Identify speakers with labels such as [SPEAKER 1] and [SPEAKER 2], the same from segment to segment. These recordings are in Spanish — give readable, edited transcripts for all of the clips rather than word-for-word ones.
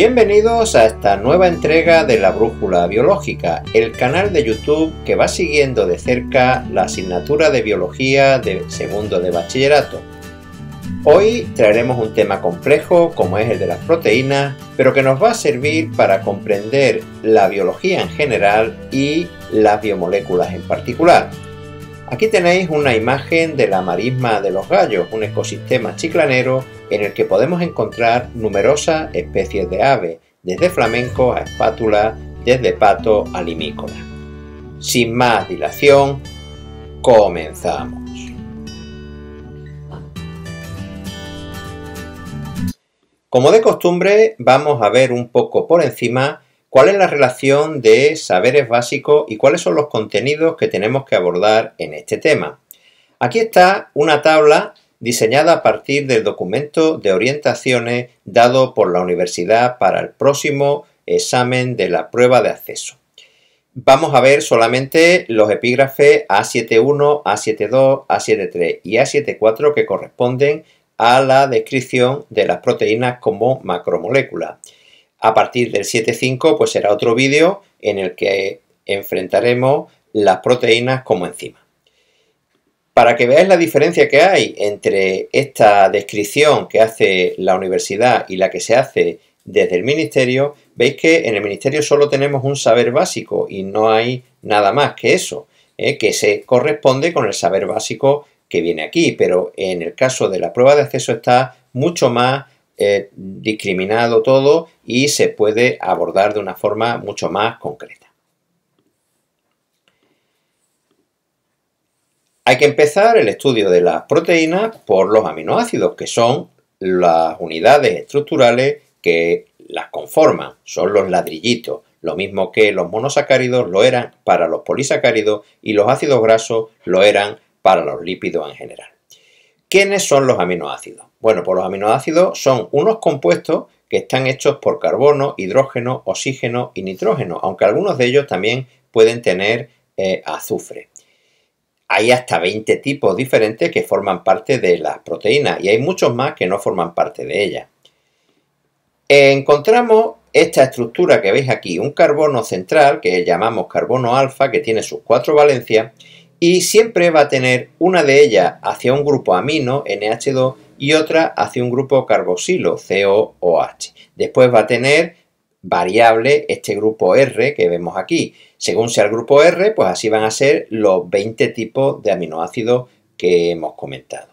[SPEAKER 1] Bienvenidos a esta nueva entrega de la Brújula Biológica, el canal de YouTube que va siguiendo de cerca la asignatura de Biología de segundo de bachillerato. Hoy traeremos un tema complejo como es el de las proteínas, pero que nos va a servir para comprender la biología en general y las biomoléculas en particular. Aquí tenéis una imagen de la marisma de los gallos, un ecosistema chiclanero en el que podemos encontrar numerosas especies de aves, desde flamencos a espátulas, desde pato a limícolas. Sin más dilación, comenzamos. Como de costumbre, vamos a ver un poco por encima cuál es la relación de saberes básicos y cuáles son los contenidos que tenemos que abordar en este tema. Aquí está una tabla diseñada a partir del documento de orientaciones dado por la universidad para el próximo examen de la prueba de acceso. Vamos a ver solamente los epígrafes A7.1, A7.2, A7.3 y A7.4 que corresponden a la descripción de las proteínas como macromoléculas. A partir del 7.5 pues será otro vídeo en el que enfrentaremos las proteínas como enzimas. Para que veáis la diferencia que hay entre esta descripción que hace la universidad y la que se hace desde el ministerio, veis que en el ministerio solo tenemos un saber básico y no hay nada más que eso, que se corresponde con el saber básico que viene aquí, pero en el caso de la prueba de acceso está mucho más discriminado todo y se puede abordar de una forma mucho más concreta. Hay que empezar el estudio de las proteínas por los aminoácidos, que son las unidades estructurales que las conforman, son los ladrillitos, lo mismo que los monosacáridos lo eran para los polisacáridos y los ácidos grasos lo eran para los lípidos en general. ¿Quiénes son los aminoácidos? Bueno, pues los aminoácidos son unos compuestos que están hechos por carbono, hidrógeno, oxígeno y nitrógeno, aunque algunos de ellos también pueden tener azufre. Hay hasta 20 tipos diferentes que forman parte de las proteínas y hay muchos más que no forman parte de ellas. Encontramos esta estructura que veis aquí, un carbono central que llamamos carbono alfa, que tiene sus 4 valencias y siempre va a tener una de ellas hacia un grupo amino, NH2, y otra hacia un grupo carboxilo, COOH. Después va a tener variable este grupo R que vemos aquí. Según sea el grupo R, pues así van a ser los 20 tipos de aminoácidos que hemos comentado.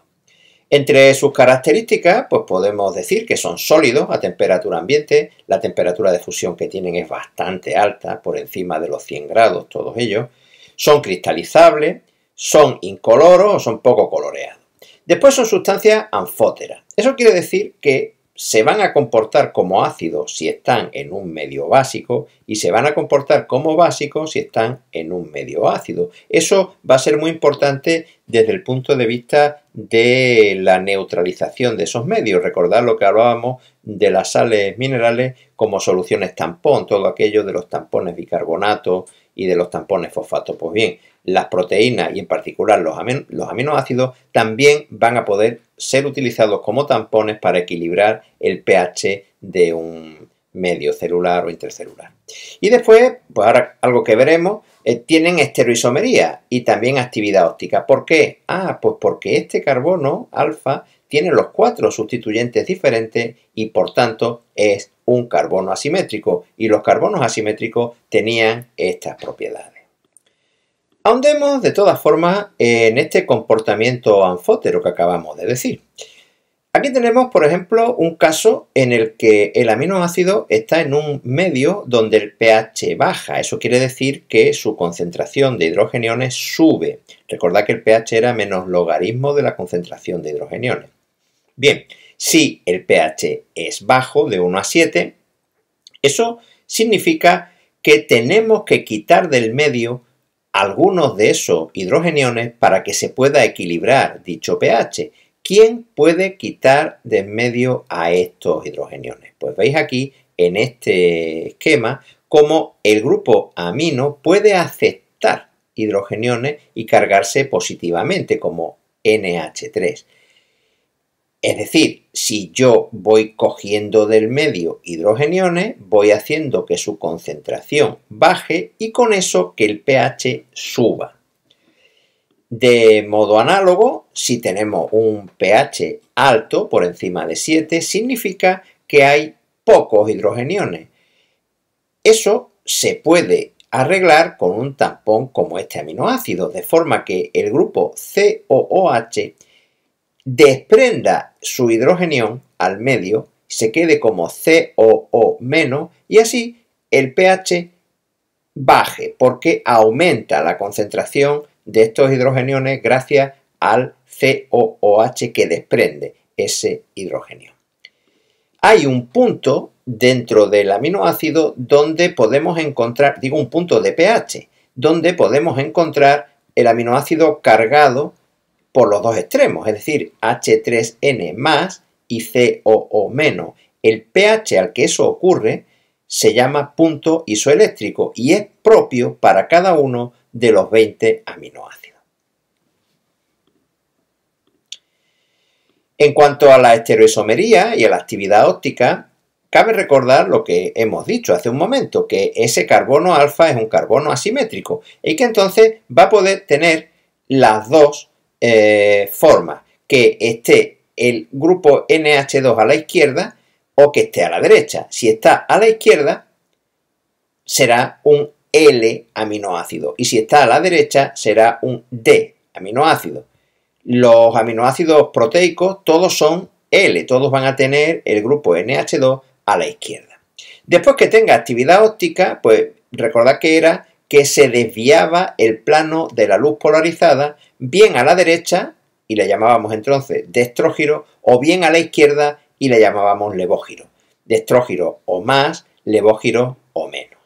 [SPEAKER 1] Entre sus características, pues podemos decir que son sólidos a temperatura ambiente, la temperatura de fusión que tienen es bastante alta, por encima de los 100 grados todos ellos, son cristalizables, son incoloros o son poco coloreados. Después son sustancias anfóteras. Eso quiere decir que se van a comportar como ácidos si están en un medio básico y se van a comportar como básicos si están en un medio ácido. Eso va a ser muy importante desde el punto de vista de la neutralización de esos medios. Recordad lo que hablábamos de las sales minerales como soluciones tampón, todo aquello de los tampones bicarbonato y de los tampones fosfato. Pues bien, las proteínas y en particular los aminoácidos también van a poder ser utilizados como tampones para equilibrar el pH de un medio celular o intercelular. Y después, pues ahora algo que veremos, tienen estereoisomería y también actividad óptica. ¿Por qué? Pues porque este carbono alfa tiene los 4 sustituyentes diferentes y por tanto es un carbono asimétrico y los carbonos asimétricos tenían estas propiedades. Ahondemos de todas formas en este comportamiento anfótero que acabamos de decir. Aquí tenemos, por ejemplo, un caso en el que el aminoácido está en un medio donde el pH baja. Eso quiere decir que su concentración de hidrogeniones sube. Recordad que el pH era menos logaritmo de la concentración de hidrogeniones. Bien, si el pH es bajo, de 1 a 7, eso significa que tenemos que quitar del medio algunos de esos hidrogeniones para que se pueda equilibrar dicho pH. ¿Quién puede quitar de en medio a estos hidrogeniones? Pues veis aquí en este esquema cómo el grupo amino puede aceptar hidrogeniones y cargarse positivamente como NH3. Es decir, si yo voy cogiendo del medio hidrogeniones, voy haciendo que su concentración baje y con eso que el pH suba. De modo análogo, si tenemos un pH alto, por encima de 7, significa que hay pocos hidrogeniones. Eso se puede arreglar con un tampón como este aminoácido, de forma que el grupo COOH desprenda su hidrogenión al medio, se quede como COO- y así el pH baje porque aumenta la concentración de estos hidrogeniones gracias al COOH que desprende ese hidrogenio. Hay un punto dentro del aminoácido donde podemos encontrar, digo un punto de pH, donde podemos encontrar el aminoácido cargado por los dos extremos, es decir, H3N más y COO menos. El pH al que eso ocurre se llama punto isoeléctrico y es propio para cada uno de los 20 aminoácidos. En cuanto a la estereoisomería y a la actividad óptica, cabe recordar lo que hemos dicho hace un momento, que ese carbono alfa es un carbono asimétrico y que entonces va a poder tener las dos formas, que esté el grupo NH2 a la izquierda o que esté a la derecha. Si está a la izquierda, será un L aminoácido y si está a la derecha, será un D aminoácido. Los aminoácidos proteicos todos son L, todos van a tener el grupo NH2 a la izquierda. Después que tenga actividad óptica, pues recordad que era que se desviaba el plano de la luz polarizada bien a la derecha, y le llamábamos entonces dextrógiro, o bien a la izquierda y le llamábamos levógiro. Dextrógiro o más, levógiro o menos.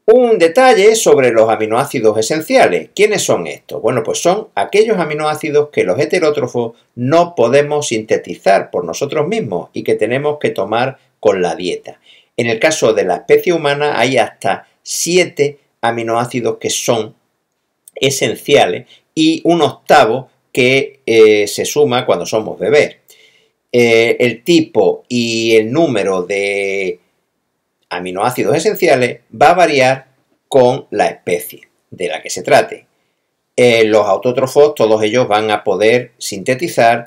[SPEAKER 1] Un detalle sobre los aminoácidos esenciales. ¿Quiénes son estos? Bueno, pues son aquellos aminoácidos que los heterótrofos no podemos sintetizar por nosotros mismos y que tenemos que tomar con la dieta. En el caso de la especie humana hay hasta 7 aminoácidos que son esenciales y un octavo que se suma cuando somos bebés. El tipo y el número de aminoácidos esenciales va a variar con la especie de la que se trate. Los autótrofos, todos ellos van a poder sintetizar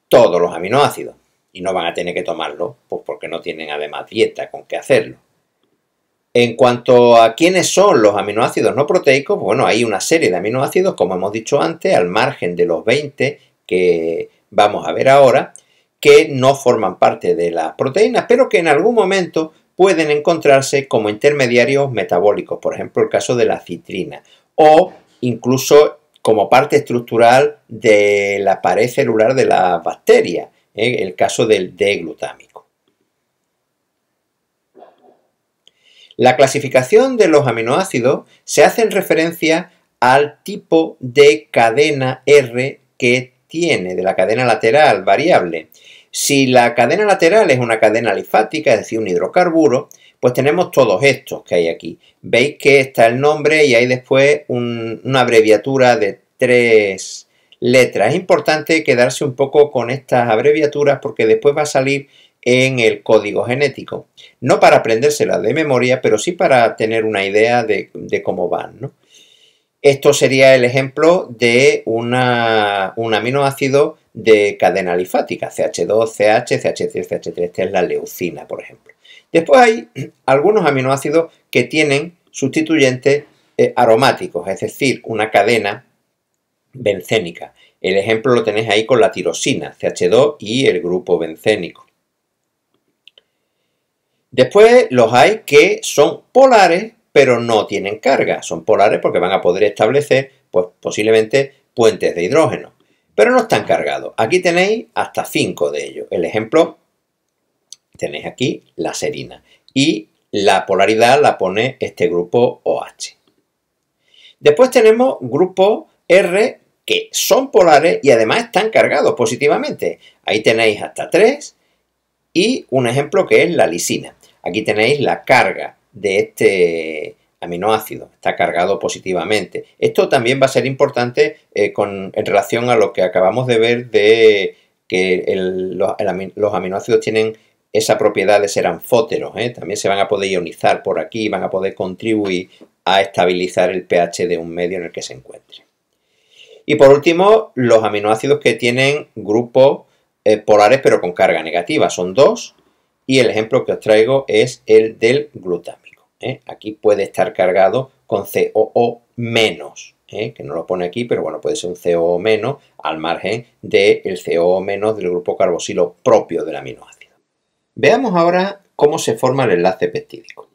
[SPEAKER 1] todos los aminoácidos y no van a tener que tomarlo pues porque no tienen además dieta con qué hacerlo. En cuanto a quiénes son los aminoácidos no proteicos, bueno, hay una serie de aminoácidos, como hemos dicho antes, al margen de los 20 que vamos a ver ahora, que no forman parte de las proteínas, pero que en algún momento pueden encontrarse como intermediarios metabólicos, por ejemplo el caso de la citrina, o incluso como parte estructural de la pared celular de la bacteria, el caso del D-glutámico. La clasificación de los aminoácidos se hace en referencia al tipo de cadena R que tiene, de la cadena lateral variable. Si la cadena lateral es una cadena alifática, es decir, un hidrocarburo, pues tenemos todos estos que hay aquí. Veis que está el nombre y hay después una abreviatura de 3 letras. Es importante quedarse un poco con estas abreviaturas porque después va a salir en el código genético. No para aprendérselas de memoria, pero sí para tener una idea de cómo van, ¿no? Esto sería el ejemplo de un aminoácido de cadena alifática, CH2, CH, CH3, CH3, esta es la leucina, por ejemplo. Después hay algunos aminoácidos que tienen sustituyentes aromáticos, es decir, una cadena bencénica. El ejemplo lo tenéis ahí con la tirosina, CH2 y el grupo bencénico. Después los hay que son polares, pero no tienen carga. Son polares porque van a poder establecer, pues posiblemente, puentes de hidrógeno. Pero no están cargados. Aquí tenéis hasta 5 de ellos. El ejemplo, tenéis aquí la serina. Y la polaridad la pone este grupo OH. Después tenemos grupo R, que son polares y además están cargados positivamente. Ahí tenéis hasta 3 y un ejemplo que es la lisina. Aquí tenéis la carga de este aminoácido, está cargado positivamente. Esto también va a ser importante en relación a lo que acabamos de ver de que los aminoácidos tienen esa propiedad de ser anfóteros, también se van a poder ionizar por aquí, van a poder contribuir a estabilizar el pH de un medio en el que se encuentre. Y por último, los aminoácidos que tienen grupos polares pero con carga negativa, son 2, y el ejemplo que os traigo es el del glutámico. Aquí puede estar cargado con COO-, que no lo pone aquí, pero bueno, puede ser un COO- al margen del COO- del grupo carboxilo propio del aminoácido. Veamos ahora cómo se forma el enlace peptídico.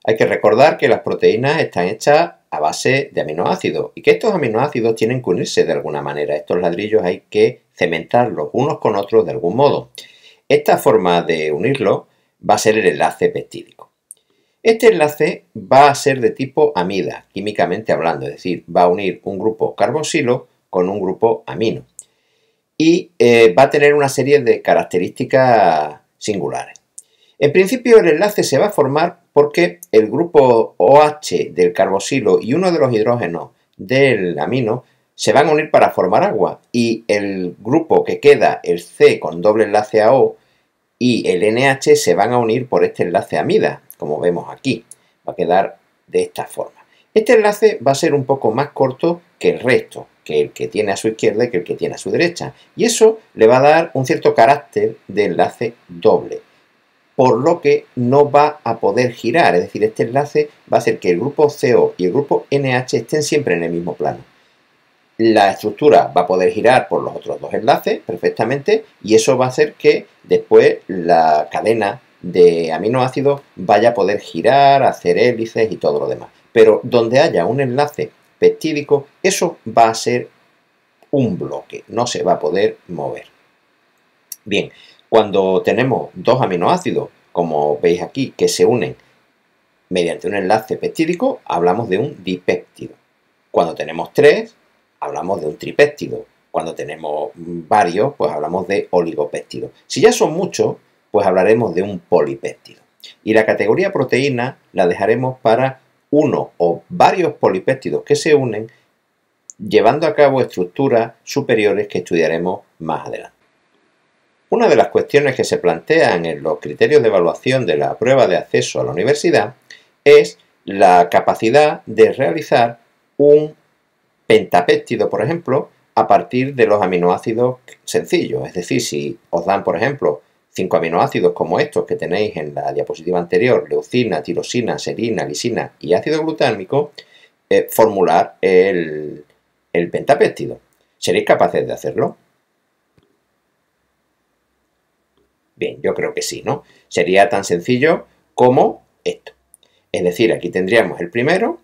[SPEAKER 1] Hay que recordar que las proteínas están hechas a base de aminoácidos y que estos aminoácidos tienen que unirse de alguna manera. Estos ladrillos hay que cementarlos unos con otros de algún modo. Esta forma de unirlos va a ser el enlace peptídico. Este enlace va a ser de tipo amida, químicamente hablando, es decir, va a unir un grupo carboxilo con un grupo amino. Y va a tener una serie de características singulares. En principio el enlace se va a formar porque el grupo OH del carboxilo y uno de los hidrógenos del amino se van a unir para formar agua y el grupo que queda, el C con doble enlace a O y el NH se van a unir por este enlace amida, como vemos aquí. Va a quedar de esta forma. Este enlace va a ser un poco más corto que el resto, que el que tiene a su izquierda y que el que tiene a su derecha. Y eso le va a dar un cierto carácter de enlace doble, por lo que no va a poder girar, es decir, este enlace va a hacer que el grupo CO y el grupo NH estén siempre en el mismo plano. La estructura va a poder girar por los otros dos enlaces perfectamente y eso va a hacer que después la cadena de aminoácidos vaya a poder girar, hacer hélices y todo lo demás. Pero donde haya un enlace peptídico, eso va a ser un bloque, no se va a poder mover. Bien, cuando tenemos dos aminoácidos, como veis aquí, que se unen mediante un enlace peptídico, hablamos de un dipéptido. Cuando tenemos 3, hablamos de un tripéptido. Cuando tenemos varios, pues hablamos de oligopéptidos. Si ya son muchos, pues hablaremos de un polipéptido. Y la categoría proteína la dejaremos para uno o varios polipéptidos que se unen, llevando a cabo estructuras superiores que estudiaremos más adelante. Una de las cuestiones que se plantean en los criterios de evaluación de la prueba de acceso a la universidad es la capacidad de realizar un pentapéptido, por ejemplo, a partir de los aminoácidos sencillos. Es decir, si os dan, por ejemplo, 5 aminoácidos como estos que tenéis en la diapositiva anterior, leucina, tirosina, serina, lisina y ácido glutámico, formular el pentapéptido. ¿Seréis capaces de hacerlo? Bien, yo creo que sí, ¿no? Sería tan sencillo como esto. Es decir, aquí tendríamos el primero,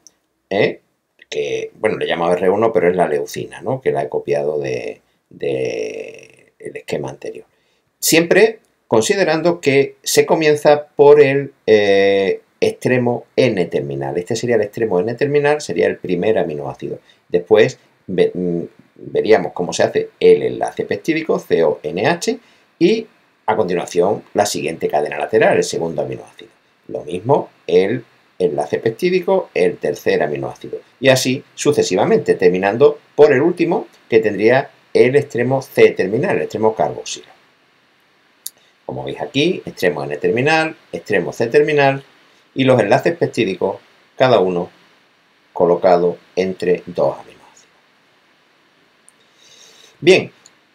[SPEAKER 1] que, bueno, le llamamos R1, pero es la leucina, ¿no? Que la he copiado del esquema anterior. Siempre considerando que se comienza por el extremo N-terminal. Este sería el extremo N-terminal, sería el primer aminoácido. Después veríamos cómo se hace el enlace peptídico, CONH, y a continuación la siguiente cadena lateral, el segundo aminoácido. Lo mismo el enlace peptídico, el tercer aminoácido. Y así sucesivamente, terminando por el último, que tendría el extremo C-terminal, el extremo carboxilo. Como veis aquí, extremo N-terminal, extremo C-terminal y los enlaces peptídicos, cada uno colocado entre dos aminoácidos. Bien,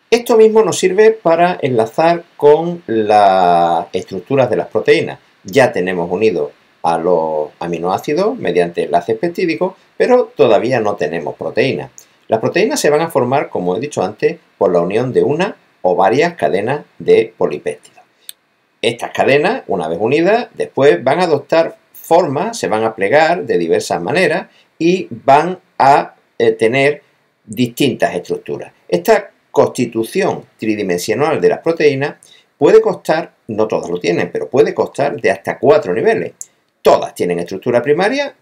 [SPEAKER 1] esto mismo nos sirve para enlazar con las estructuras de las proteínas. Ya tenemos unidos a los aminoácidos mediante enlaces peptídicos, pero todavía no tenemos proteínas. Las proteínas se van a formar, como he dicho antes, por la unión de una o varias cadenas de polipéptidos. Estas cadenas, una vez unidas, después van a adoptar formas, se van a plegar de diversas maneras y van a tener distintas estructuras. Esta constitución tridimensional de las proteínas puede costar, no todas lo tienen, pero puede costar de hasta 4 niveles. Todas tienen estructura primaria,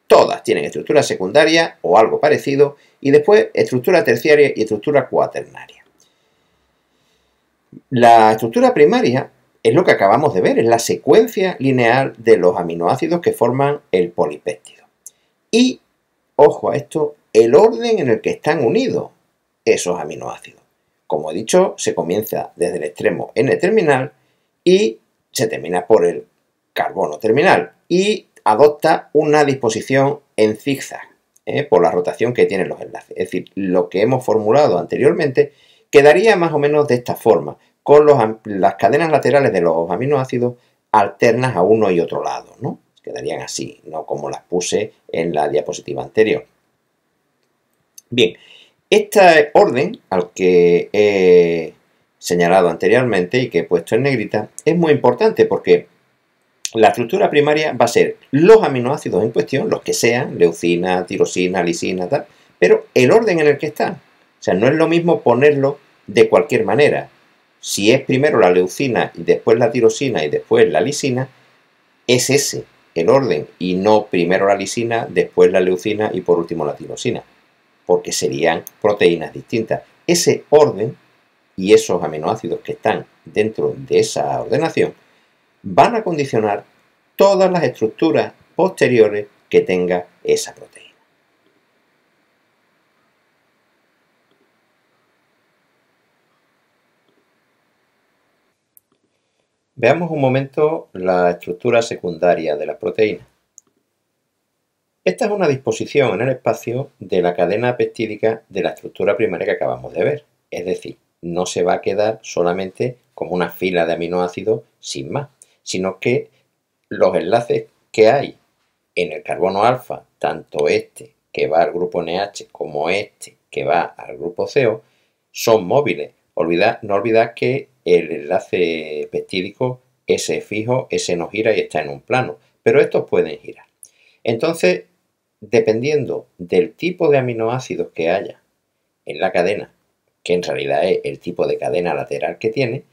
[SPEAKER 1] todas tienen estructura secundaria o algo parecido, y después estructura terciaria y estructura cuaternaria. La estructura primaria es lo que acabamos de ver, es la secuencia lineal de los aminoácidos que forman el polipéptido. Y, ojo a esto, el orden en el que están unidos esos aminoácidos. Como he dicho, se comienza desde el extremo N-terminal y se termina por el carbono terminal y adopta una disposición en zigzag, por la rotación que tienen los enlaces. Es decir, lo que hemos formulado anteriormente quedaría más o menos de esta forma, con las cadenas laterales de los aminoácidos alternas a uno y otro lado, ¿no? Quedarían así, no como las puse en la diapositiva anterior. Bien, este orden al que he señalado anteriormente y que he puesto en negrita es muy importante porque la estructura primaria va a ser los aminoácidos en cuestión, los que sean, leucina, tirosina, lisina, tal, pero el orden en el que están. O sea, no es lo mismo ponerlo de cualquier manera. Si es primero la leucina y después la tirosina y después la lisina, es ese el orden y no primero la lisina, después la leucina y por último la tirosina, porque serían proteínas distintas. Ese orden y esos aminoácidos que están dentro de esa ordenación van a condicionar todas las estructuras posteriores que tenga esa proteína. Veamos un momento la estructura secundaria de las proteínas. Esta es una disposición en el espacio de la cadena peptídica de la estructura primaria que acabamos de ver. Es decir, no se va a quedar solamente como una fila de aminoácidos sin más, sino que los enlaces que hay en el carbono alfa, tanto este que va al grupo NH como este que va al grupo CO, son móviles. No olvidad que el enlace peptídico, ese es fijo, ese no gira y está en un plano, pero estos pueden girar. Entonces, dependiendo del tipo de aminoácidos que haya en la cadena, que en realidad es el tipo de cadena lateral que tiene,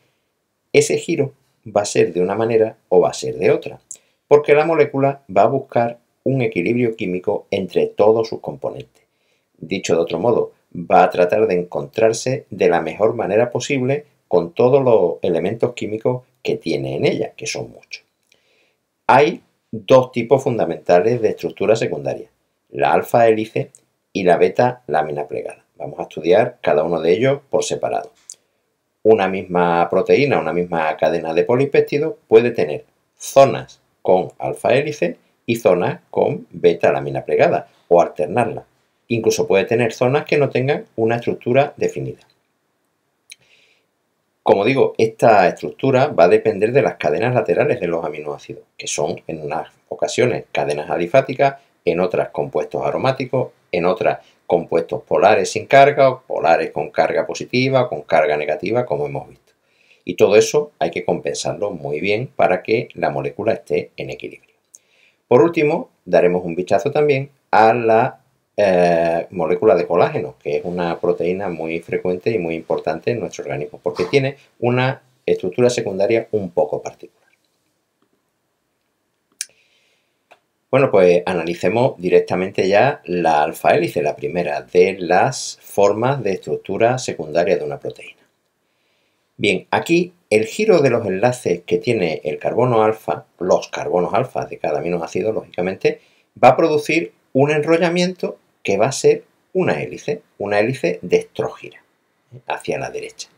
[SPEAKER 1] ese giro va a ser de una manera o va a ser de otra, porque la molécula va a buscar un equilibrio químico entre todos sus componentes. Dicho de otro modo, va a tratar de encontrarse de la mejor manera posible con todos los elementos químicos que tiene en ella, que son muchos. Hay dos tipos fundamentales de estructura secundaria, la alfa hélice y la beta lámina plegada. Vamos a estudiar cada uno de ellos por separado. Una misma proteína, una misma cadena de polipéptidos puede tener zonas con alfa hélice y zonas con beta lámina plegada o alternarlas. Incluso puede tener zonas que no tengan una estructura definida. Como digo, esta estructura va a depender de las cadenas laterales de los aminoácidos, que son en unas ocasiones cadenas alifáticas, en otras compuestos aromáticos, en otras compuestos polares sin carga o polares con carga positiva o con carga negativa, como hemos visto. Y todo eso hay que compensarlo muy bien para que la molécula esté en equilibrio. Por último, daremos un vistazo también a la molécula de colágeno, que es una proteína muy frecuente y muy importante en nuestro organismo, porque tiene una estructura secundaria un poco particular. Bueno, pues analicemos directamente ya la alfa hélice, la primera de las formas de estructura secundaria de una proteína. Bien, aquí el giro de los enlaces que tiene el carbono alfa, los carbonos alfa de cada aminoácido, lógicamente, va a producir un enrollamiento que va a ser una hélice destrógira hacia la derecha.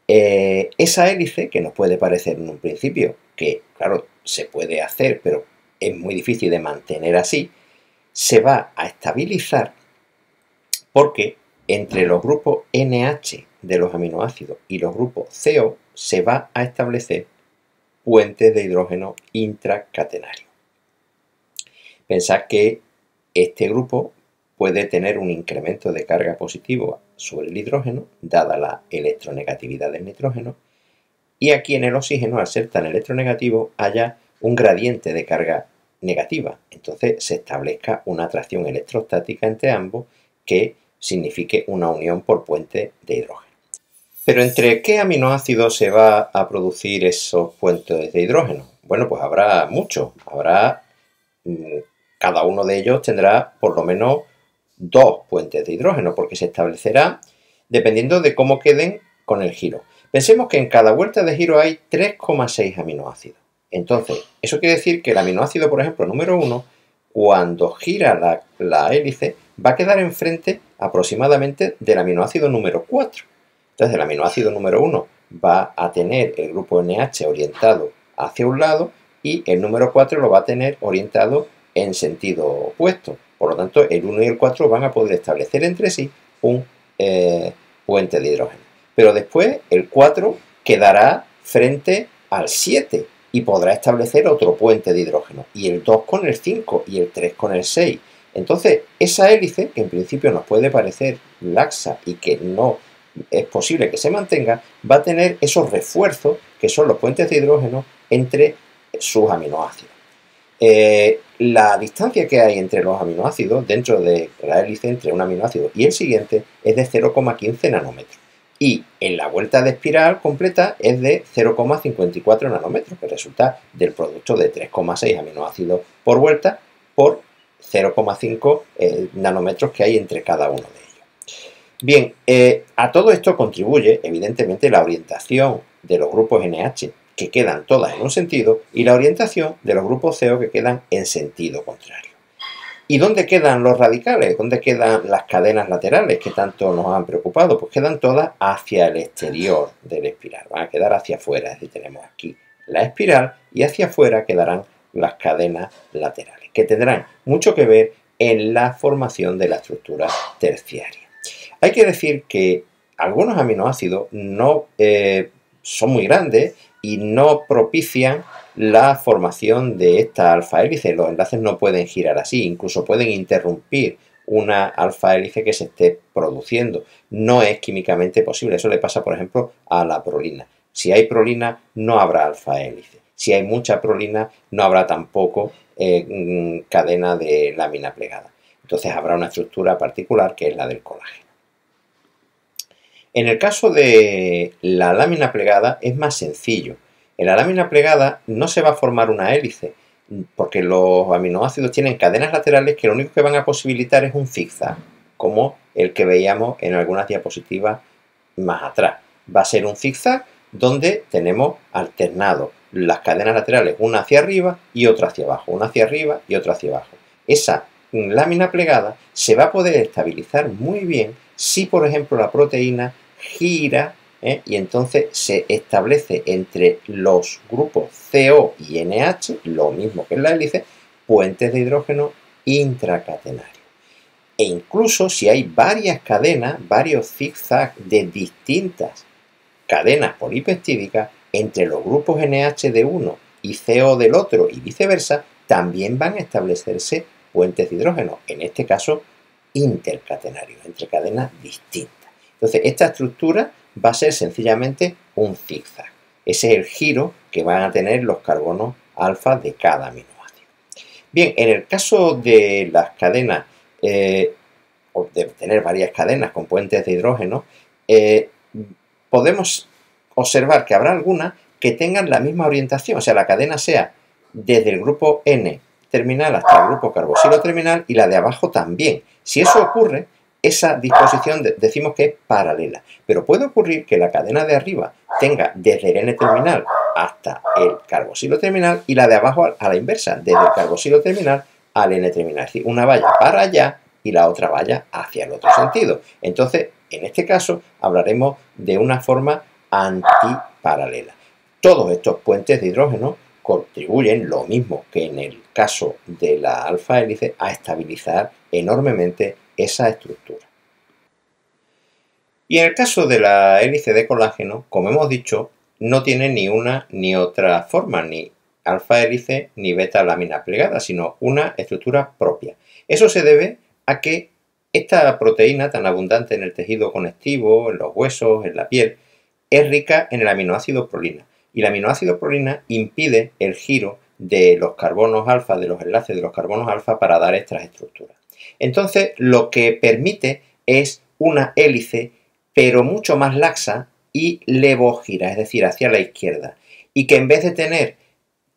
[SPEAKER 1] Esa hélice, que nos puede parecer en un principio que, claro, se puede hacer, pero es muy difícil de mantener así, se va a estabilizar porque entre los grupos NH de los aminoácidos y los grupos CO se va a establecer puentes de hidrógeno intracatenarios. Pensad que este grupo puede tener un incremento de carga positivo sobre el hidrógeno, dada la electronegatividad del nitrógeno, y aquí en el oxígeno, al ser tan electronegativo, haya un gradiente de carga negativa. Entonces se establezca una atracción electrostática entre ambos que signifique una unión por puente de hidrógeno. Pero ¿entre qué aminoácidos se va a producir esos puentes de hidrógeno? Bueno, pues habrá muchos. Cada uno de ellos tendrá por lo menos dos puentes de hidrógeno, porque se establecerá dependiendo de cómo queden con el giro. Pensemos que en cada vuelta de giro hay 3,6 aminoácidos. Entonces, eso quiere decir que el aminoácido, por ejemplo, número 1, cuando gira la hélice, va a quedar enfrente aproximadamente del aminoácido número 4. Entonces el aminoácido número 1 va a tener el grupo NH orientado hacia un lado y el número 4 lo va a tener orientado en sentido opuesto. Por lo tanto, el 1 y el 4 van a poder establecer entre sí un puente de hidrógeno. Pero después el 4 quedará frente al 7 y podrá establecer otro puente de hidrógeno. Y el 2 con el 5 y el 3 con el 6. Entonces, esa hélice, que en principio nos puede parecer laxa y que no es posible que se mantenga, va a tener esos refuerzos que son los puentes de hidrógeno entre sus aminoácidos. La distancia que hay entre los aminoácidos dentro de la hélice entre un aminoácido y el siguiente es de 0,15 nanómetros y en la vuelta de espiral completa es de 0,54 nanómetros, que resulta del producto de 3,6 aminoácidos por vuelta por 0,5 nanómetros que hay entre cada uno de ellos. Bien, a todo esto contribuye evidentemente la orientación de los grupos NH, que quedan todas en un sentido, y la orientación de los grupos CO que quedan en sentido contrario. ¿Y dónde quedan los radicales? ¿Dónde quedan las cadenas laterales que tanto nos han preocupado? Pues quedan todas hacia el exterior de la espiral, van a quedar hacia afuera, es decir, tenemos aquí la espiral y hacia afuera quedarán las cadenas laterales, que tendrán mucho que ver en la formación de la estructura terciaria. Hay que decir que algunos aminoácidos no son muy grandes y no propician la formación de esta alfa hélice. Los enlaces no pueden girar así, incluso pueden interrumpir una alfa hélice que se esté produciendo. No es químicamente posible. Eso le pasa, por ejemplo, a la prolina. Si hay prolina, no habrá alfa hélice. Si hay mucha prolina, no habrá tampoco cadena de lámina plegada. Entonces habrá una estructura particular que es la del colágeno. En el caso de la lámina plegada es más sencillo. En la lámina plegada no se va a formar una hélice, porque los aminoácidos tienen cadenas laterales que lo único que van a posibilitar es un zigzag, como el que veíamos en algunas diapositivas más atrás. Va a ser un zigzag donde tenemos alternado las cadenas laterales, una hacia arriba y otra hacia abajo, una hacia arriba y otra hacia abajo. Esa lámina plegada se va a poder estabilizar muy bien si, por ejemplo, la proteína gira y entonces se establece entre los grupos CO y NH, lo mismo que en la hélice, puentes de hidrógeno intracatenarios. E incluso si hay varias cadenas, varios zigzags de distintas cadenas polipeptídicas entre los grupos NH de uno y CO del otro y viceversa, también van a establecerse puentes de hidrógeno, en este caso intercatenarios, entre cadenas distintas. Entonces, esta estructura va a ser sencillamente un zigzag. Ese es el giro que van a tener los carbonos alfa de cada aminoácido. Bien, en el caso de las cadenas, o de tener varias cadenas con puentes de hidrógeno, podemos observar que habrá algunas que tengan la misma orientación, o sea, la cadena sea desde el grupo N terminal hasta el grupo carboxilo terminal y la de abajo también. Si eso ocurre, esa disposición decimos que es paralela, pero puede ocurrir que la cadena de arriba tenga desde el N terminal hasta el carboxilo terminal y la de abajo a la inversa, desde el carboxilo terminal al N terminal, es decir, una vaya para allá y la otra vaya hacia el otro sentido. Entonces, en este caso, hablaremos de una forma antiparalela. Todos estos puentes de hidrógeno contribuyen, lo mismo que en el caso de la alfa hélice, a estabilizar enormemente esa estructura. Y en el caso de la hélice de colágeno, como hemos dicho, no tiene ni una ni otra forma, ni alfa hélice ni beta lámina plegada, sino una estructura propia. Eso se debe a que esta proteína tan abundante en el tejido conectivo, en los huesos, en la piel, es rica en el aminoácido prolina. Y el aminoácido prolina impide el giro de los carbonos alfa, de los enlaces de los carbonos alfa para dar estas estructuras. Entonces, lo que permite es una hélice, pero mucho más laxa y levógira, es decir, hacia la izquierda. Y que en vez de tener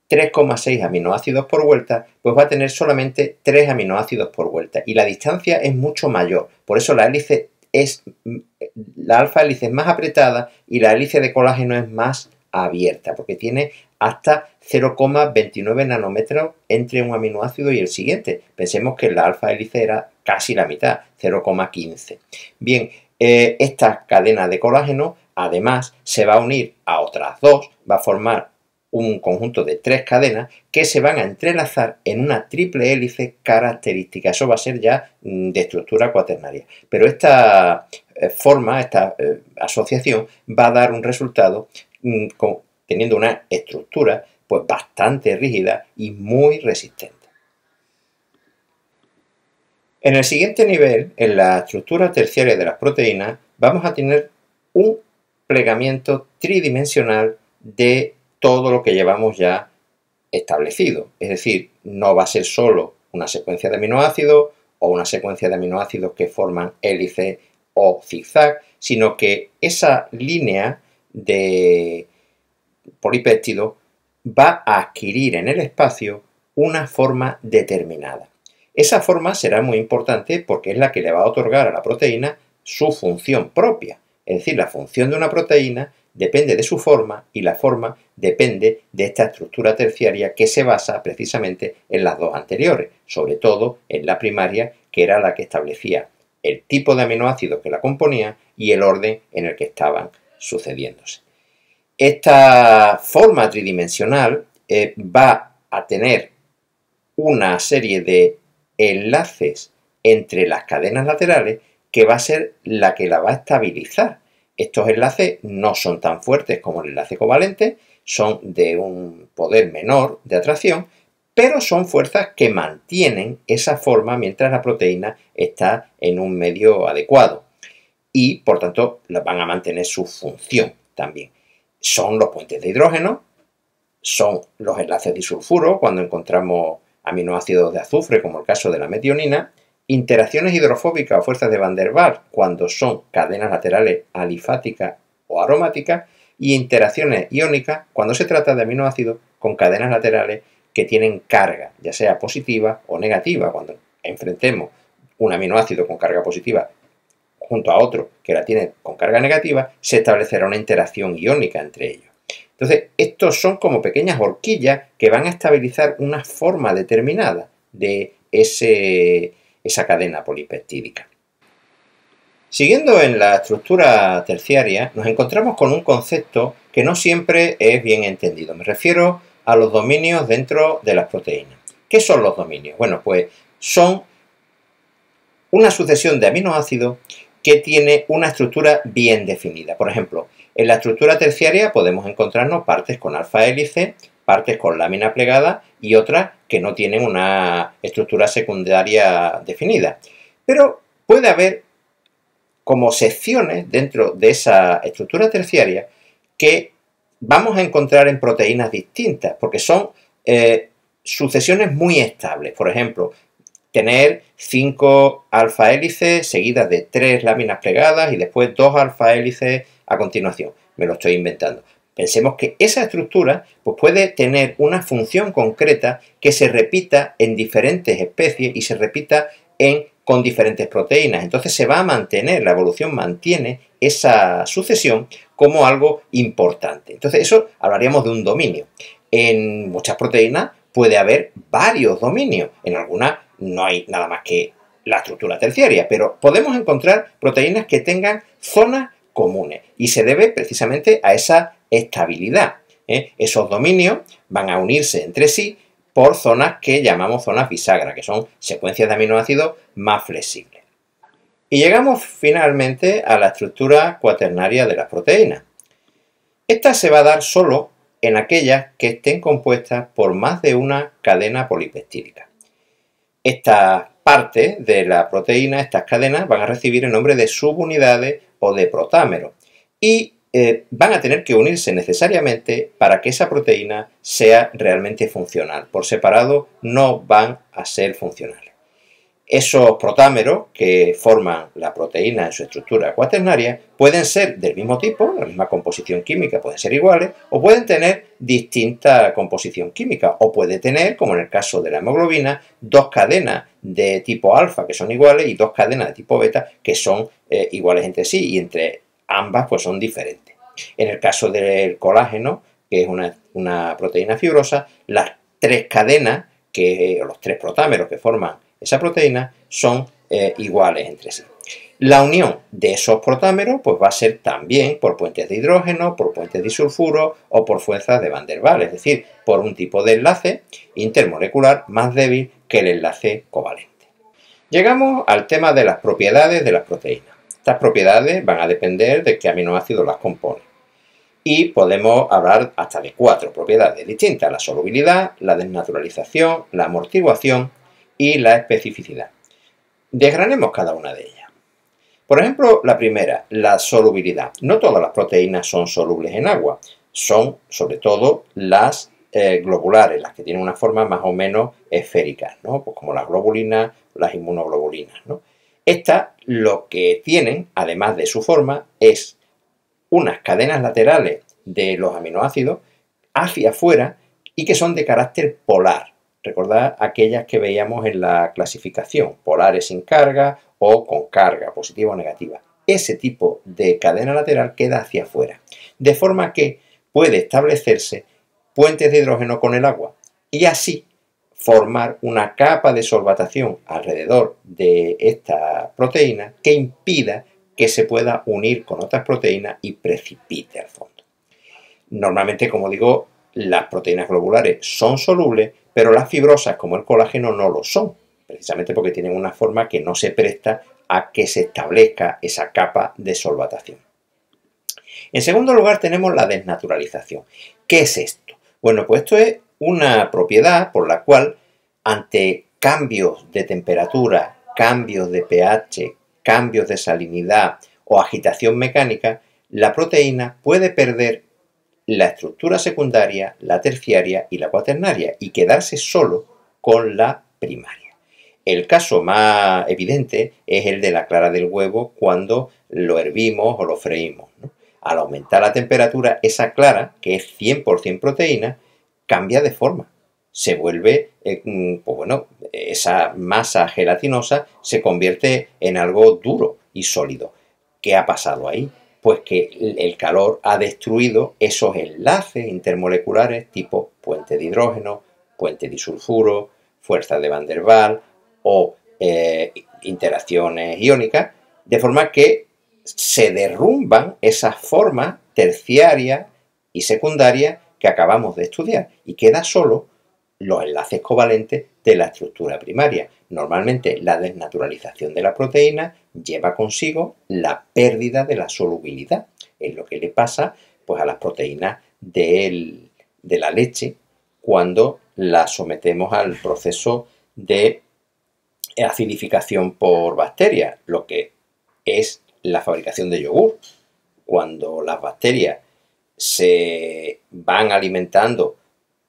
[SPEAKER 1] 3,6 aminoácidos por vuelta, pues va a tener solamente 3 aminoácidos por vuelta. Y la distancia es mucho mayor. Por eso la alfa hélice es más apretada y la hélice de colágeno es más abierta, porque tiene hasta 0,29 nanómetros entre un aminoácido y el siguiente. Pensemos que la alfa hélice era casi la mitad, 0,15. Bien, esta cadena de colágeno además se va a unir a otras dos, va a formar un conjunto de 3 cadenas que se van a entrelazar en una triple hélice característica. Eso va a ser ya de estructura cuaternaria. Pero esta forma, esta asociación va a dar un resultado teniendo una estructura pues bastante rígida y muy resistente. En el siguiente nivel, en la estructura terciaria de las proteínas, vamos a tener un plegamiento tridimensional de todo lo que llevamos ya establecido. Es decir, no va a ser solo una secuencia de aminoácidos o una secuencia de aminoácidos que forman hélice o zigzag, sino que esa línea de polipéptido va a adquirir en el espacio una forma determinada. Esa forma será muy importante porque es la que le va a otorgar a la proteína su función propia. Es decir, la función de una proteína depende de su forma y la forma depende de esta estructura terciaria que se basa precisamente en las dos anteriores, sobre todo en la primaria, que era la que establecía el tipo de aminoácidos que la componía y el orden en el que estaban sucediéndose. Esta forma tridimensional va a tener una serie de enlaces entre las cadenas laterales que va a ser la que la va a estabilizar. Estos enlaces no son tan fuertes como el enlace covalente, son de un poder menor de atracción, pero son fuerzas que mantienen esa forma mientras la proteína está en un medio adecuado y, por tanto, van a mantener su función también. Son los puentes de hidrógeno, son los enlaces disulfuro cuando encontramos aminoácidos de azufre, como el caso de la metionina, interacciones hidrofóbicas o fuerzas de Van der Waals cuando son cadenas laterales alifáticas o aromáticas, y interacciones iónicas cuando se trata de aminoácidos con cadenas laterales que tienen carga, ya sea positiva o negativa. Cuando enfrentemos un aminoácido con carga positiva junto a otro que la tiene con carga negativa, se establecerá una interacción iónica entre ellos. Entonces, estos son como pequeñas horquillas que van a estabilizar una forma determinada de esa cadena polipeptídica. Siguiendo en la estructura terciaria, nos encontramos con un concepto que no siempre es bien entendido. Me refiero a los dominios dentro de las proteínas. ¿Qué son los dominios? Bueno, pues son una sucesión de aminoácidos que tiene una estructura bien definida. Por ejemplo, en la estructura terciaria podemos encontrarnos partes con alfa hélice, partes con lámina plegada y otras que no tienen una estructura secundaria definida. Pero puede haber como secciones dentro de esa estructura terciaria que vamos a encontrar en proteínas distintas, porque son sucesiones muy estables. Por ejemplo, tener 5 alfa hélices seguidas de 3 láminas plegadas y después 2 alfa hélices a continuación. Me lo estoy inventando. Pensemos que esa estructura pues, puede tener una función concreta que se repita en diferentes especies y se repita con diferentes proteínas. Entonces se va a mantener, la evolución mantiene esa sucesión como algo importante. Entonces eso hablaríamos de un dominio. En muchas proteínas puede haber varios dominios. En algunas no hay nada más que la estructura terciaria, pero podemos encontrar proteínas que tengan zonas comunes y se debe precisamente a esa estabilidad. Esos dominios van a unirse entre sí por zonas que llamamos zonas bisagras, que son secuencias de aminoácidos más flexibles. Y llegamos finalmente a la estructura cuaternaria de las proteínas. Esta se va a dar solo en aquellas que estén compuestas por más de una cadena polipeptídica. Estas partes de la proteína, estas cadenas, van a recibir el nombre de subunidades o de protámeros y van a tener que unirse necesariamente para que esa proteína sea realmente funcional. Por separado no van a ser funcionales. Esos protámeros que forman la proteína en su estructura cuaternaria pueden ser del mismo tipo, la misma composición química, pueden ser iguales, o pueden tener distinta composición química, o puede tener, como en el caso de la hemoglobina, 2 cadenas de tipo alfa que son iguales y 2 cadenas de tipo beta que son iguales entre sí, y entre ambas pues son diferentes. En el caso del colágeno, que es una proteína fibrosa, las 3 cadenas, o los 3 protámeros que forman esa proteína, son iguales entre sí. La unión de esos protámeros pues va a ser también por puentes de hidrógeno, por puentes disulfuro o por fuerzas de Van der Waals, es decir, por un tipo de enlace intermolecular más débil que el enlace covalente. Llegamos al tema de las propiedades de las proteínas. Estas propiedades van a depender de qué aminoácidos las componen. Y podemos hablar hasta de 4 propiedades distintas: la solubilidad, la desnaturalización, la amortiguación y la especificidad. Desgranemos cada una de ellas. Por ejemplo, la primera, la solubilidad. No todas las proteínas son solubles en agua, son sobre todo las globulares, las que tienen una forma más o menos esférica, ¿no? Pues como las globulinas, las inmunoglobulinas, ¿no? Estas lo que tienen, además de su forma, es unas cadenas laterales de los aminoácidos hacia afuera y que son de carácter polar. Recordad aquellas que veíamos en la clasificación, polares sin carga o con carga, positiva o negativa. Ese tipo de cadena lateral queda hacia afuera, de forma que puede establecerse puentes de hidrógeno con el agua y así formar una capa de solvatación alrededor de esta proteína que impida que se pueda unir con otras proteínas y precipite al fondo. Normalmente, como digo, las proteínas globulares son solubles, pero las fibrosas, como el colágeno, no lo son, precisamente porque tienen una forma que no se presta a que se establezca esa capa de solvatación. En segundo lugar, tenemos la desnaturalización. ¿Qué es esto? Bueno, pues esto es una propiedad por la cual, ante cambios de temperatura, cambios de pH, cambios de salinidad o agitación mecánica, la proteína puede perder la estructura secundaria, la terciaria y la cuaternaria y quedarse solo con la primaria. El caso más evidente es el de la clara del huevo cuando lo hervimos o lo freímos, ¿no? Al aumentar la temperatura, esa clara, que es 100% proteína, cambia de forma. Se vuelve, pues bueno, esa masa gelatinosa se convierte en algo duro y sólido. ¿Qué ha pasado ahí? Pues que el calor ha destruido esos enlaces intermoleculares tipo puente de hidrógeno, puente disulfuro, fuerza de Van der Waals o interacciones iónicas, de forma que se derrumban esas formas terciarias y secundarias que acabamos de estudiar y queda solo los enlaces covalentes de la estructura primaria. Normalmente la desnaturalización de la proteína lleva consigo la pérdida de la solubilidad. Es lo que le pasa pues, a las proteínas de la leche cuando las sometemos al proceso de acidificación por bacterias, lo que es la fabricación de yogur. Cuando las bacterias se van alimentando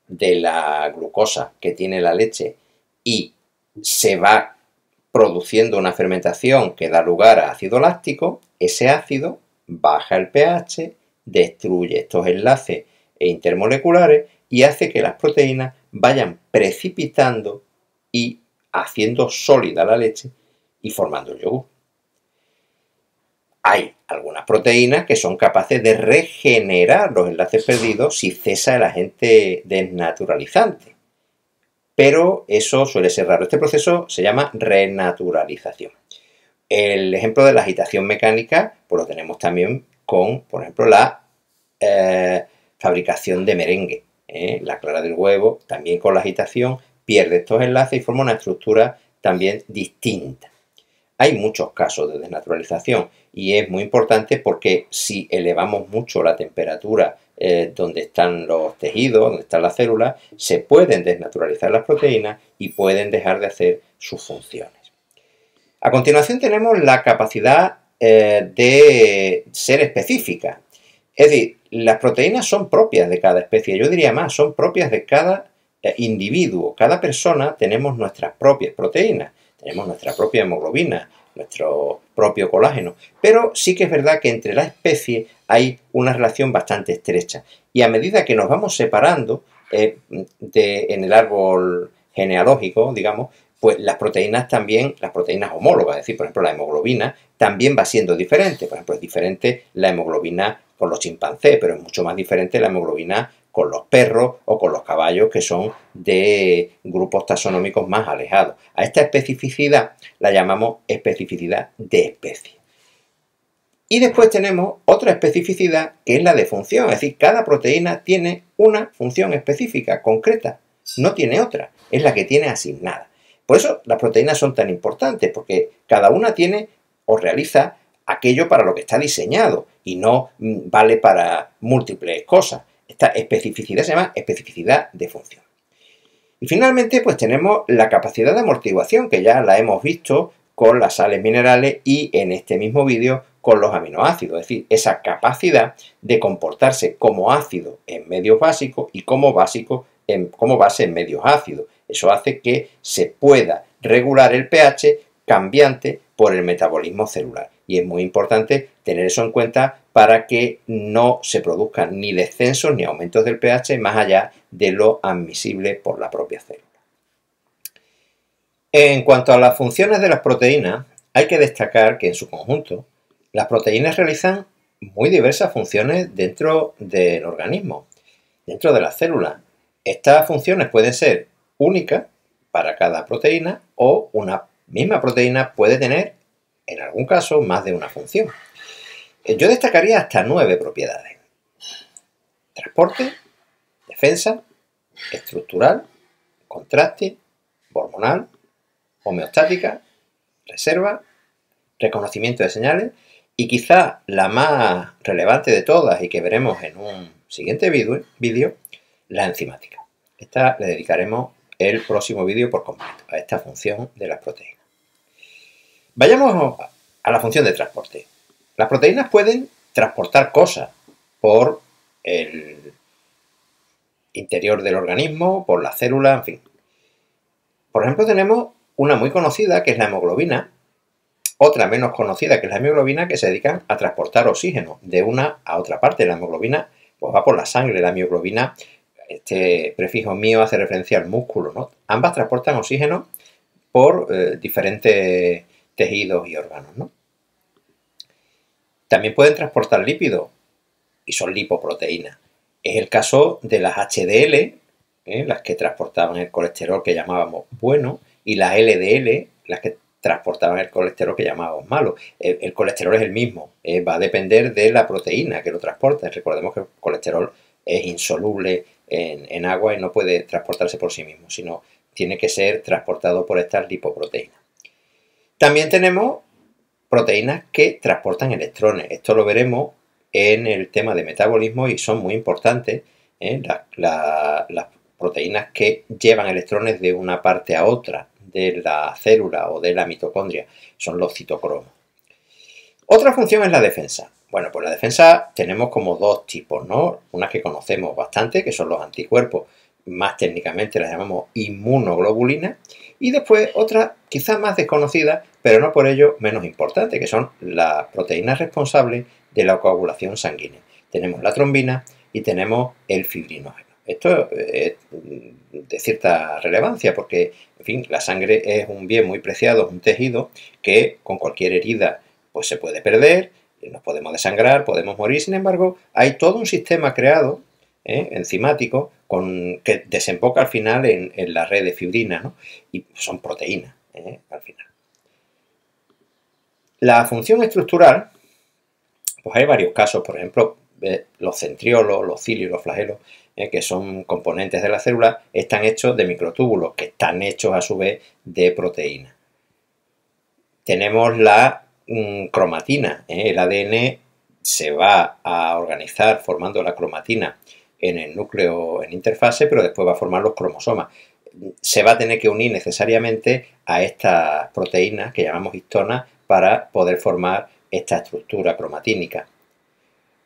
[SPEAKER 1] de la glucosa que tiene la leche y se va produciendo una fermentación que da lugar a ácido láctico, ese ácido baja el pH, destruye estos enlaces intermoleculares y hace que las proteínas vayan precipitando y haciendo sólida la leche y formando el yogur. Hay algunas proteínas que son capaces de regenerar los enlaces perdidos si cesa el agente desnaturalizante, pero eso suele ser raro. Este proceso se llama renaturalización. El ejemplo de la agitación mecánica pues lo tenemos también con, por ejemplo, la fabricación de merengue. La clara del huevo, también con la agitación, pierde estos enlaces y forma una estructura también distinta. Hay muchos casos de desnaturalización y es muy importante porque si elevamos mucho la temperatura donde están los tejidos, donde están las células, se pueden desnaturalizar las proteínas y pueden dejar de hacer sus funciones. A continuación tenemos la capacidad de ser específica. Es decir, las proteínas son propias de cada especie, yo diría más, son propias de cada individuo. Cada persona tenemos nuestras propias proteínas, tenemos nuestra propia hemoglobina, nuestro propio colágeno, pero sí que es verdad que entre las especies hay una relación bastante estrecha y a medida que nos vamos separando en el árbol genealógico, digamos, pues las proteínas también, las proteínas homólogas, es decir, por ejemplo, la hemoglobina también va siendo diferente. Por ejemplo, es diferente la hemoglobina con los chimpancés, pero es mucho más diferente la hemoglobina con los perros o con los caballos, que son de grupos taxonómicos más alejados. A esta especificidad la llamamos especificidad de especie. Y después tenemos otra especificidad que es la de función, es decir, cada proteína tiene una función específica, concreta, no tiene otra, es la que tiene asignada. Por eso las proteínas son tan importantes, porque cada una tiene o realiza aquello para lo que está diseñado y no vale para múltiples cosas. Esta especificidad se llama especificidad de función. Y finalmente, pues tenemos la capacidad de amortiguación, que ya la hemos visto con las sales minerales y en este mismo vídeo con los aminoácidos, es decir, esa capacidad de comportarse como ácido en medios básicos y como base en medios ácidos. Eso hace que se pueda regular el pH cambiante por el metabolismo celular. Y es muy importante tener eso en cuenta para que no se produzcan ni descensos ni aumentos del pH más allá de lo admisible por la propia célula. En cuanto a las funciones de las proteínas, hay que destacar que en su conjunto las proteínas realizan muy diversas funciones dentro del organismo, dentro de la célula. Estas funciones pueden ser únicas para cada proteína o una misma proteína puede tener, en algún caso, más de una función. Yo destacaría hasta 9 propiedades. Transporte, defensa, estructural, contraste, hormonal, homeostática, reserva, reconocimiento de señales y quizá la más relevante de todas y que veremos en un siguiente vídeo, la enzimática. Esta le dedicaremos el próximo vídeo por completo, a esta función de las proteínas. Vayamos a la función de transporte. Las proteínas pueden transportar cosas por el interior del organismo, por la célula, en fin. Por ejemplo, tenemos una muy conocida que es la hemoglobina, otra menos conocida que es la mioglobina, que se dedican a transportar oxígeno de una a otra parte. La hemoglobina pues va por la sangre, la mioglobina, este prefijo mío hace referencia al músculo, ¿no? Ambas transportan oxígeno por diferentes tejidos y órganos, ¿no? También pueden transportar lípidos y son lipoproteínas. Es el caso de las HDL, las que transportaban el colesterol que llamábamos bueno, y las LDL, las que transportaban el colesterol que llamábamos malo. El colesterol es el mismo, va a depender de la proteína que lo transporta. Recordemos que el colesterol es insoluble en agua y no puede transportarse por sí mismo, sino tiene que ser transportado por estas lipoproteínas. También tenemos proteínas que transportan electrones. Esto lo veremos en el tema de metabolismo y son muy importantes las proteínas que llevan electrones de una parte a otra de la célula o de la mitocondria. Son los citocromos. Otra función es la defensa. Bueno, pues la defensa tenemos como dos tipos, ¿no? Unas que conocemos bastante, que son los anticuerpos, más técnicamente las llamamos inmunoglobulinas, y después otra quizás más desconocida, pero no por ello menos importante, que son las proteínas responsables de la coagulación sanguínea. Tenemos la trombina y tenemos el fibrinógeno. Esto es de cierta relevancia porque, en fin, la sangre es un bien muy preciado, es un tejido que con cualquier herida pues se puede perder, nos podemos desangrar, podemos morir. Sin embargo, hay todo un sistema creado enzimático que desemboca al final en la red de fibrina, ¿no? Y son proteínas al final. La función estructural, pues hay varios casos, por ejemplo, los centriolos, los cilios y los flagelos, que son componentes de la célula, están hechos de microtúbulos, que están hechos a su vez de proteínas. Tenemos la cromatina, el ADN se va a organizar formando la cromatina en el núcleo en interfase, pero después va a formar los cromosomas. Se va a tener que unir necesariamente a estas proteínas que llamamos histonas para poder formar esta estructura cromatínica.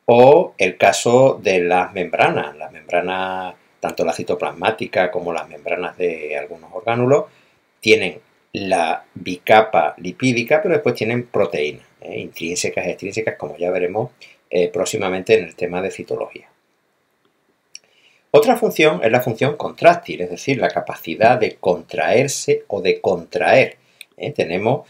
[SPEAKER 1] O el caso de las membranas, tanto la citoplasmática como las membranas de algunos orgánulos, tienen la bicapa lipídica, pero después tienen proteínas, intrínsecas y extrínsecas, como ya veremos próximamente en el tema de citología. Otra función es la función contráctil, es decir, la capacidad de contraerse o de contraer. Tenemos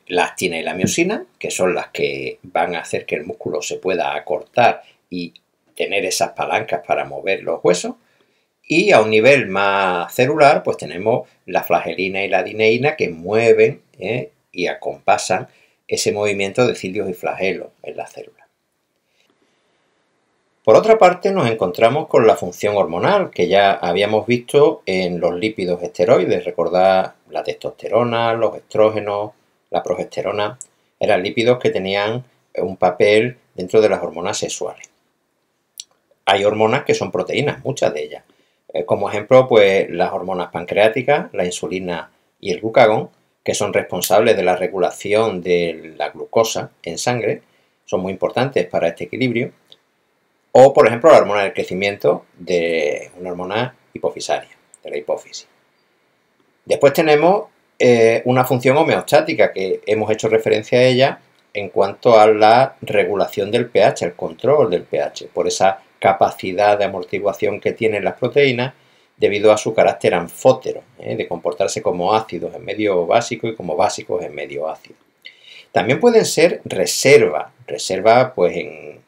[SPEAKER 1] la actina y la miosina, que son las que van a hacer que el músculo se pueda acortar y tener esas palancas para mover los huesos. Y a un nivel más celular, pues tenemos la flagelina y la dineína que mueven y acompasan ese movimiento de cilios y flagelos en la célula. Por otra parte, nos encontramos con la función hormonal, que ya habíamos visto en los lípidos esteroides. Recordad, la testosterona, los estrógenos, la progesterona, eran lípidos que tenían un papel dentro de las hormonas sexuales. Hay hormonas que son proteínas, muchas de ellas. Como ejemplo, pues las hormonas pancreáticas, la insulina y el glucagón, que son responsables de la regulación de la glucosa en sangre, son muy importantes para este equilibrio. O, por ejemplo, la hormona del crecimiento, de una hormona hipofisaria, de la hipófisis. Después tenemos una función homeostática, que hemos hecho referencia a ella en cuanto a la regulación del pH, el control del pH, por esa capacidad de amortiguación que tienen las proteínas debido a su carácter anfótero, de comportarse como ácidos en medio básico y como básicos en medio ácido. También pueden ser reserva pues en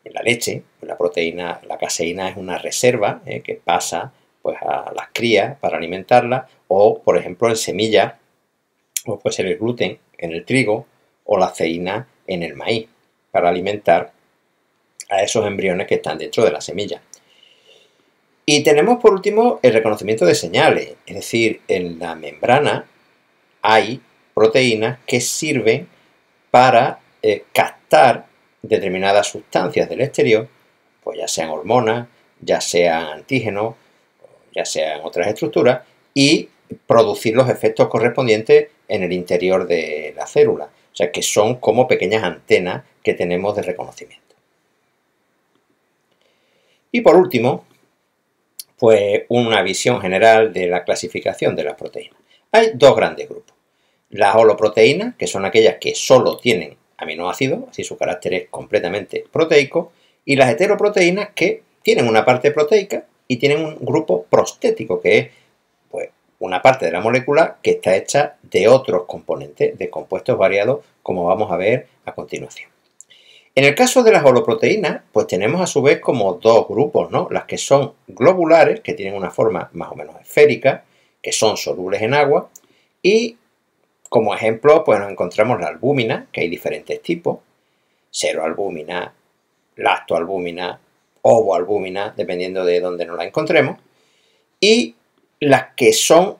[SPEAKER 1] la leche, la proteína, la caseína es una reserva que pasa pues a las crías para alimentarlas, o por ejemplo en semillas, o puede ser el gluten en el trigo o la ceína en el maíz para alimentar a esos embriones que están dentro de la semilla. Y tenemos por último el reconocimiento de señales, es decir, en la membrana hay proteínas que sirven para captar determinadas sustancias del exterior, pues ya sean hormonas, ya sean antígenos, ya sean otras estructuras, y producir los efectos correspondientes en el interior de la célula. O sea que son como pequeñas antenas que tenemos de reconocimiento. Y por último, pues una visión general de la clasificación de las proteínas. Hay dos grandes grupos. Las holoproteínas, que son aquellas que solo tienen aminoácidos, así su carácter es completamente proteico, y las heteroproteínas que tienen una parte proteica y tienen un grupo prostético, que es pues, una parte de la molécula que está hecha de otros componentes, de compuestos variados, como vamos a ver a continuación. En el caso de las holoproteínas, pues tenemos a su vez como dos grupos, ¿no? Las que son globulares, que tienen una forma más o menos esférica, que son solubles en agua, y como ejemplo, pues nos encontramos la albúmina, que hay diferentes tipos, seroalbúmina, lactoalbúmina, ovoalbúmina, dependiendo de dónde nos la encontremos, y las que son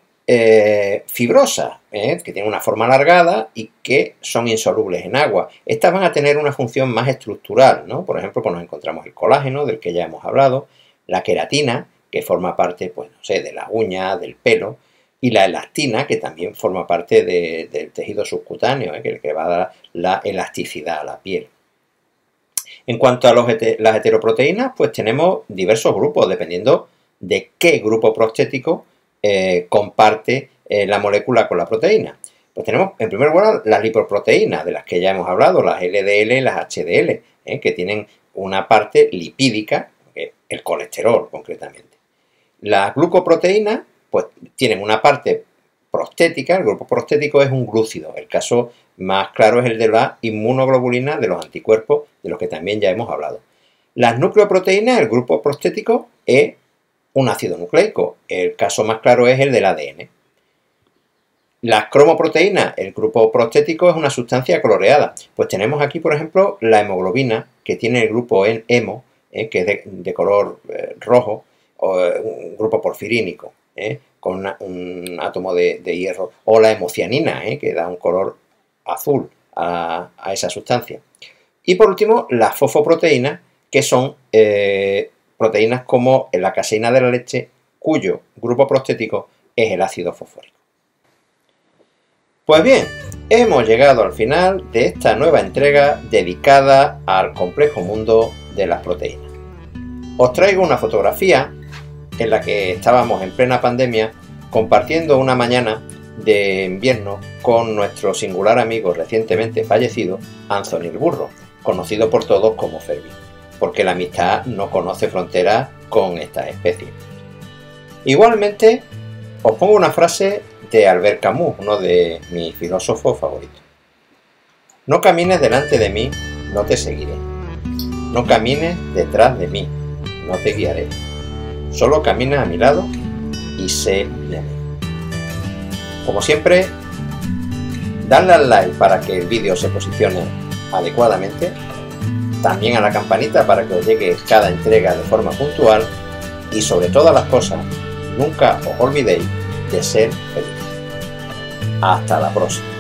[SPEAKER 1] fibrosas, que tienen una forma alargada y que son insolubles en agua. Estas van a tener una función más estructural, ¿no? Por ejemplo, pues nos encontramos el colágeno, del que ya hemos hablado, la queratina, que forma parte, pues no sé, de la uña, del pelo, y la elastina, que también forma parte del tejido subcutáneo, que es el que va a dar la elasticidad a la piel. En cuanto a las heteroproteínas, pues tenemos diversos grupos, dependiendo de qué grupo prostético comparte la molécula con la proteína. Pues tenemos, en primer lugar, las lipoproteínas, de las que ya hemos hablado, las LDL y las HDL, que tienen una parte lipídica, el colesterol concretamente. Las glucoproteínas, pues tienen una parte prostética, el grupo prostético es un glúcido. El caso más claro es el de la inmunoglobulina, de los anticuerpos, de los que también ya hemos hablado. Las nucleoproteínas, el grupo prostético es un ácido nucleico. El caso más claro es el del ADN. Las cromoproteínas, el grupo prostético es una sustancia coloreada. Pues tenemos aquí, por ejemplo, la hemoglobina, que tiene el grupo hemo, que es de color rojo, o un grupo porfirínico, con un átomo de hierro, o la hemocianina, que da un color azul a esa sustancia. Y por último, las fosfoproteínas, que son proteínas como la caseína de la leche, cuyo grupo prostético es el ácido fosfórico. Pues bien, hemos llegado al final de esta nueva entrega dedicada al complejo mundo de las proteínas. Os traigo una fotografía en la que estábamos en plena pandemia compartiendo una mañana de invierno con nuestro singular amigo recientemente fallecido, Anthony el Burro, conocido por todos como Fermín, porque la amistad no conoce fronteras con estas especies. Igualmente, os pongo una frase de Albert Camus, uno de mis filósofos favoritos. No camines delante de mí, no te seguiré. No camines detrás de mí, no te guiaré. Solo camina a mi lado y sé de mí. Como siempre, darle al like para que el vídeo se posicione adecuadamente, también a la campanita para que os llegue cada entrega de forma puntual y sobre todas las cosas, nunca os olvidéis de ser felices. Hasta la próxima.